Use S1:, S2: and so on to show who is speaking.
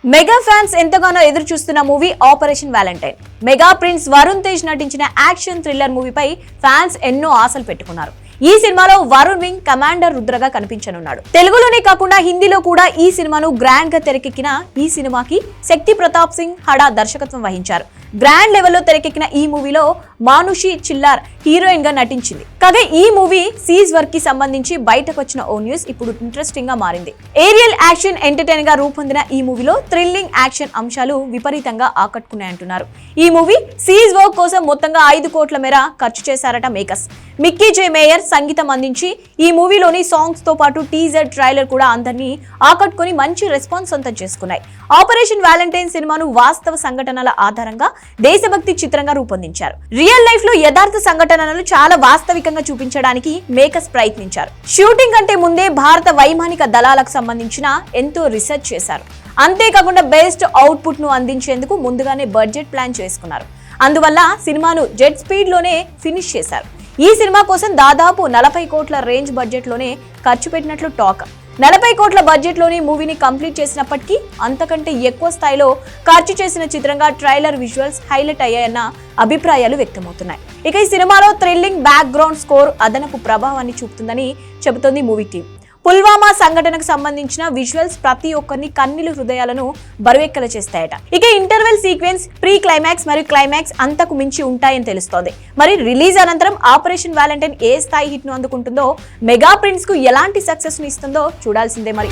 S1: Mega fans ఎంతగానో ఎదురు చూస్తున్న movie operation Valentine. Mega prince Varun Tej నటించిన యాక్షన్ థ్రిల్లర్ మూవీపై ఫ్యాన్స్ ఎన్నో ఆశలు పెట్టుకున్నారు. ఈ సినిమాలో వరుణ్ వింగ్ కమాండర్ రుద్రగా కనిపించనున్నాడు. తెలుగులోనే కాకుండా హిందీలో కూడా ఈ సినిమాను గ్రాండ్ గా తెరకెక్కిన ఈ సినిమాకి శక్తి ప్రతాప్ సింగ్ హడా దర్శకత్వం వహించారు. గ్రాండ్ లెవెల్లో తెరకెక్కిన ఈ మూవీలో మానుషి చిల్లార్ హీరోయిన్ గా నటించింది. కాగా ఈ మూవీ సీజ్ వర్క్ కి సంబంధించి బయటకు వచ్చిన ఓ న్యూస్ ఇప్పుడు ఇంట్రెస్టింగ్ గా మారింది. ఏరియల్ యాక్షన్ ఎంటర్టైన్ గా రూపొందిన ఈ మూవీలో థ్రిల్లింగ్ యాక్షన్ అంశాలు విపరీతంగా ఆకట్టుకున్నాయంటున్నారు. ఈ మూవీ సీజ్ వర్క్ కోసం మొత్తంగా 5 కోట్ల మేర ఖర్చు చేశారట మేకర్స్. మిక్కీ జే మేయర్ సంగీతం అందించి ఈ మూవీలోని సాంగ్స్ తో పాటు టీజర్ ట్రైలర్ కూడా అందరినీ ఆకట్టుకుని మంచి రెస్పాన్స్ సొంతం చేసుకున్నాయి. ఆపరేషన్ వ్యాలంటైన్ సినిమాను వాస్తవ సంఘటనల ఆధారంగా దేశభక్తి చిత్రంగా రూపొందించారు. రియల్ లైఫ్ లో యథార్థ సంఘటనలను చాలా వాస్తవికంగా చూపించడానికి మేకర్స్ ప్రయత్నించారు. షూటింగ్ కంటే ముందే భారత వైమానిక దళాలకు సంబంధించిన ఎంతో రీసెర్చ్ చేశారు. అంతేకాకుండా బెస్ట్ అవుట్పుట్ ను అందించేందుకు ముందుగానే బడ్జెట్ ప్లాన్ చేసుకున్నారు. అందువల్ల సినిమాను జెట్ స్పీడ్ లోనే ఫినిష్ చేశారు. ఈ సినిమా కోసం దాదాపు 40 కోట్ల రేంజ్ బడ్జెట్ లోనే ఖర్చు పెట్టినట్లు టాక్. 40 కోట్ల బడ్జెట్ లోని మూవీని కంప్లీట్ చేసినప్పటికీ అంతకంటే ఎక్కువ స్థాయిలో ఖర్చు చేసిన చిత్రంగా ట్రైలర్ విజువల్స్ హైలైట్ అయ్యాయన్న అభిప్రాయాలు వ్యక్తమవుతున్నాయి. ఇక ఈ సినిమాలో థ్రిల్లింగ్ బ్యాక్ గ్రౌండ్ స్కోర్ అదనపు ప్రభావాన్ని చూపుతుందని చెబుతోంది మూవీ టీం. పుల్వామా సంఘటనకు సంబంధించిన విజువల్స్ ప్రతి ఒక్కరిని కన్నీలు హృదయాలను బరువెక్కల చేస్తాయట. ఇక ఇంటర్వెల్ సీక్వెన్స్, ప్రీ క్లైమాక్స్ మరియు క్లైమాక్స్ అంతకు మించి ఉంటాయని తెలుస్తోంది. మరి రిలీజ్ అనంతరం ఆపరేషన్ వ్యాలంటైన్ ఏ స్థాయి హిట్ ను అందుకుంటుందో, మెగా ప్రిన్స్ కు ఎలాంటి సక్సెస్ ను ఇస్తుందో చూడాల్సిందే మరి.